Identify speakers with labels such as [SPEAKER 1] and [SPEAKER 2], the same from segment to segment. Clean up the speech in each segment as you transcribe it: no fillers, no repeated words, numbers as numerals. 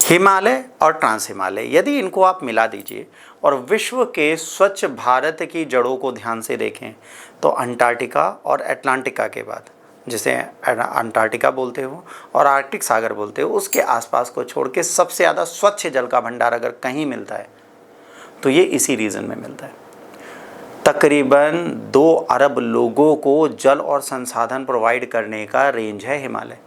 [SPEAKER 1] हिमालय और ट्रांस हिमालय, यदि इनको आप मिला दीजिए और विश्व के स्वच्छ भारत की जड़ों को ध्यान से देखें तो अंटार्कटिका और अटलांटिका के बाद, जिसे अंटार्कटिका बोलते हो और आर्कटिक सागर बोलते हो, उसके आसपास को छोड़ के सबसे ज़्यादा स्वच्छ जल का भंडार अगर कहीं मिलता है तो ये इसी रीजन में मिलता है। तकरीबन 2 अरब लोगों को जल और संसाधन प्रोवाइड करने का रेंज है हिमालय।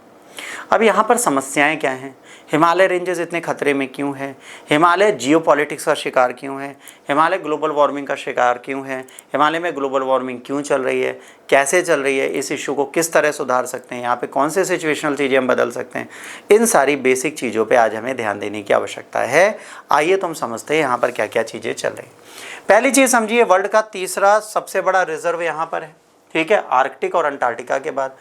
[SPEAKER 1] अब यहाँ पर समस्याएं क्या हैं? हिमालय रेंजेस इतने खतरे में क्यों है? हिमालय जियोपॉलिटिक्स का शिकार क्यों है? हिमालय ग्लोबल वार्मिंग का शिकार क्यों है? हिमालय में ग्लोबल वार्मिंग क्यों चल रही है, कैसे चल रही है, इस इशू को किस तरह सुधार सकते हैं, यहाँ पे कौन से सिचुएशनल चीज़ें हम बदल सकते हैं, इन सारी बेसिक चीज़ों पर आज हमें ध्यान देने की आवश्यकता है। आइए तो हम समझते हैं यहाँ पर क्या क्या चीज़ें चल रही हैं। पहली चीज़ समझिए, वर्ल्ड का तीसरा सबसे बड़ा रिजर्व यहाँ पर है, ठीक है, आर्कटिक और अंटार्कटिका के बाद।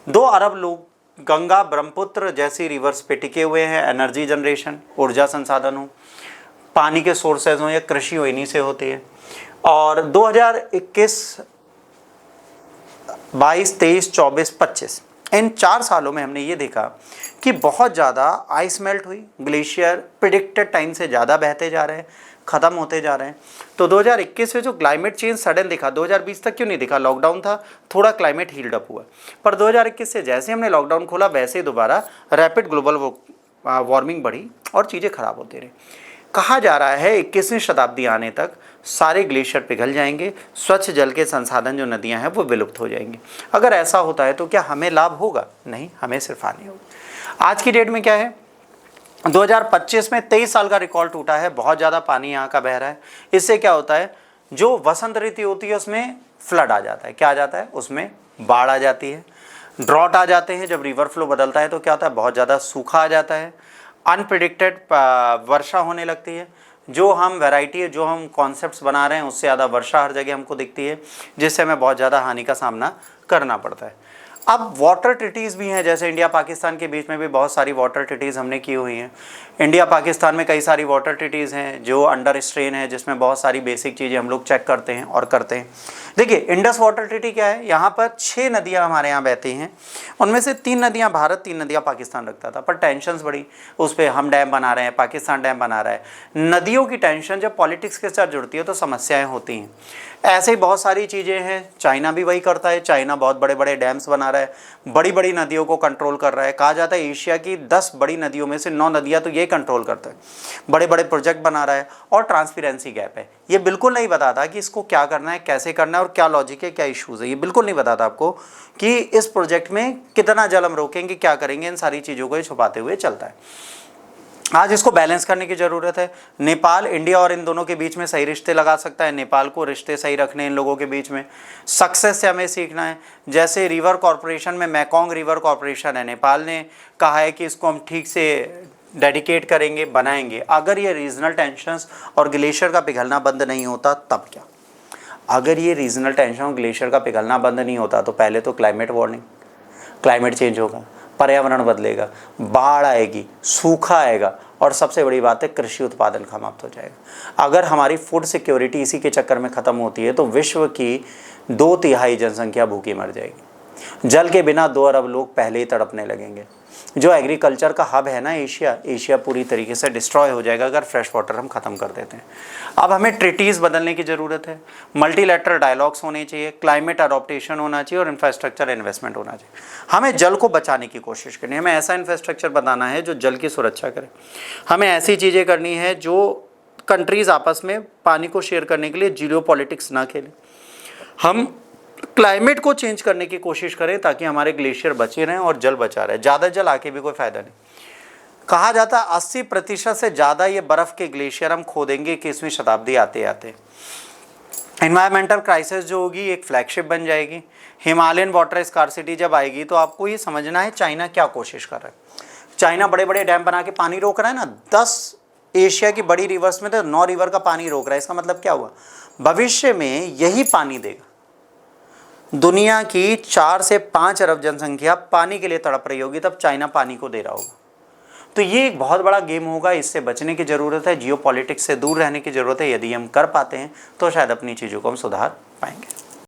[SPEAKER 1] 2 अरब लोग गंगा ब्रह्मपुत्र जैसी रिवर्स पे टिके हुए हैं। एनर्जी जनरेशन, ऊर्जा संसाधन हो, पानी के सोर्सेज हो या कृषि हो, इन्हीं से होती है। और 2021, 22, 23, 24, 25 इन 4 सालों में हमने ये देखा कि बहुत ज़्यादा आइस मेल्ट हुई, ग्लेशियर प्रिडिक्टेड टाइम से ज़्यादा बहते जा रहे हैं, ख़त्म होते जा रहे हैं। तो 2021 में जो क्लाइमेट चेंज सडन दिखा, 2020 तक क्यों नहीं दिखा? लॉकडाउन था, थोड़ा क्लाइमेट हील्ड अप हुआ, पर 2021 से जैसे हमने लॉकडाउन खोला वैसे ही दोबारा रैपिड ग्लोबल वार्मिंग बढ़ी और चीज़ें ख़राब होती रही। कहा जा रहा है 21वीं शताब्दी आने तक सारे ग्लेशियर पिघल जाएंगे, स्वच्छ जल के संसाधन जो नदियां हैं वो विलुप्त हो जाएंगी। अगर ऐसा होता है तो क्या हमें लाभ होगा? नहीं, हमें सिर्फ हानि होगी। आज की डेट में क्या है? 2025 में 23 साल का रिकॉर्ड टूटा है, बहुत ज़्यादा पानी यहाँ का बह रहा है। इससे क्या होता है, जो वसंत ऋतु होती है उसमें फ्लड आ जाता है। क्या आ जाता है? उसमें बाढ़ आ जाती है, ड्रॉट आ जाते हैं। जब रिवर फ्लो बदलता है तो क्या होता है? बहुत ज़्यादा सूखा आ जाता है, अनप्रिडिक्टेड वर्षा होने लगती है। जो हम वैरायटी है, जो हम कॉन्सेप्ट्स बना रहे हैं उससे ज़्यादा वर्षा हर जगह हमको दिखती है, जिससे हमें बहुत ज़्यादा हानि का सामना करना पड़ता है। अब वाटर ट्रीटीज़ भी हैं, जैसे इंडिया पाकिस्तान के बीच में भी बहुत सारी वाटर ट्रीटीज़ हमने की हुई हैं। इंडिया पाकिस्तान में कई सारी वाटर ट्रीटीज़ हैं जो अंडर स्ट्रेन है, जिसमें बहुत सारी बेसिक चीज़ें हम लोग चेक करते हैं और करते हैं। देखिए, इंडस वाटर ट्रीटी क्या है? यहाँ पर 6 नदियाँ हमारे यहाँ बहती हैं, उनमें से 3 नदियाँ भारत, 3 नदियाँ पाकिस्तान रखता था, पर टेंशन्स बढ़ी। उस पर हम डैम बना रहे हैं, पाकिस्तान डैम बना रहा है। नदियों की टेंशन जब पॉलिटिक्स के साथ जुड़ती है तो समस्याएँ होती हैं। ऐसे ही बहुत सारी चीज़ें हैं। चाइना भी वही करता है, चाइना बहुत बड़े बड़े डैम्स बना रहा है, बड़ी बड़ी नदियों को कंट्रोल कर रहा है। कहा जाता है एशिया की 10 बड़ी नदियों में से 9 नदियाँ तो ये कंट्रोल करता है, बड़े बड़े प्रोजेक्ट बना रहा है। और ट्रांसपेरेंसी गैप है, ये बिल्कुल नहीं बताता कि इसको क्या करना है, कैसे करना है और क्या लॉजिक है, क्या इश्यूज़ है। ये बिल्कुल नहीं बताता आपको कि इस प्रोजेक्ट में कितना जल हम रोकेंगे, क्या करेंगे। इन सारी चीज़ों को ये छुपाते हुए चलता है। आज इसको बैलेंस करने की ज़रूरत है। नेपाल, इंडिया और इन दोनों के बीच में सही रिश्ते लगा सकता है। नेपाल को रिश्ते सही रखने इन लोगों के बीच में, सक्सेस से हमें सीखना है। जैसे रिवर कॉरपोरेशन में मैकोंग रिवर कॉरपोरेशन है, नेपाल ने कहा है कि इसको हम ठीक से डेडिकेट करेंगे, बनाएंगे। अगर ये रीजनल टेंशंस और ग्लेशियर का पिघलना बंद नहीं होता तब क्या? अगर ये रीजनल टेंशन और ग्लेशियर का पिघलना बंद नहीं होता तो पहले तो क्लाइमेट वार्निंग, क्लाइमेट चेंज होगा, पर्यावरण बदलेगा, बाढ़ आएगी, सूखा आएगा और सबसे बड़ी बात है कृषि उत्पादन समाप्त हो जाएगा। अगर हमारी फूड सिक्योरिटी इसी के चक्कर में ख़त्म होती है तो विश्व की 2/3 जनसंख्या भूखी मर जाएगी। जल के बिना 2 अरब लोग पहले ही तड़पने लगेंगे। जो एग्रीकल्चर का हब है ना एशिया पूरी तरीके से डिस्ट्रॉय हो जाएगा अगर फ्रेश वाटर हम ख़त्म कर देते हैं। अब हमें ट्रीटीज़ बदलने की ज़रूरत है, मल्टीलैटरल डायलॉग्स होने चाहिए, क्लाइमेट अडॉप्टेशन होना चाहिए और इंफ्रास्ट्रक्चर इन्वेस्टमेंट होना चाहिए। हमें जल को बचाने की कोशिश करनी है, हमें ऐसा इंफ्रास्ट्रक्चर बनाना है जो जल की सुरक्षा करे। हमें ऐसी चीज़ें करनी है जो कंट्रीज़ आपस में पानी को शेयर करने के लिए जियो पॉलिटिक्स ना खेलें। हम क्लाइमेट को चेंज करने की कोशिश करें ताकि हमारे ग्लेशियर बचे रहें और जल बचा रहे। ज़्यादा जल आके भी कोई फ़ायदा नहीं। कहा जाता है 80% से ज़्यादा ये बर्फ़ के ग्लेशियर हम खो देंगे 21वीं शताब्दी आते आते। एनवायरमेंटल क्राइसिस जो होगी एक फ्लैगशिप बन जाएगी। हिमालयन वाटर स्कार्सिटी जब आएगी तो आपको ये समझना है चाइना क्या कोशिश कर रहा है। चाइना बड़े बड़े डैम बना के पानी रोक रहा है ना, 10 एशिया की बड़ी रिवर्स में तो 9 रिवर का पानी रोक रहा है। इसका मतलब क्या हुआ? भविष्य में यही पानी देगा। दुनिया की 4 से 5 अरब जनसंख्या पानी के लिए तड़प रही होगी, तब चाइना पानी को दे रहा होगा। तो ये एक बहुत बड़ा गेम होगा। इससे बचने की ज़रूरत है, जियोपॉलिटिक्स से दूर रहने की ज़रूरत है। यदि हम कर पाते हैं तो शायद अपनी चीज़ों को हम सुधार पाएंगे।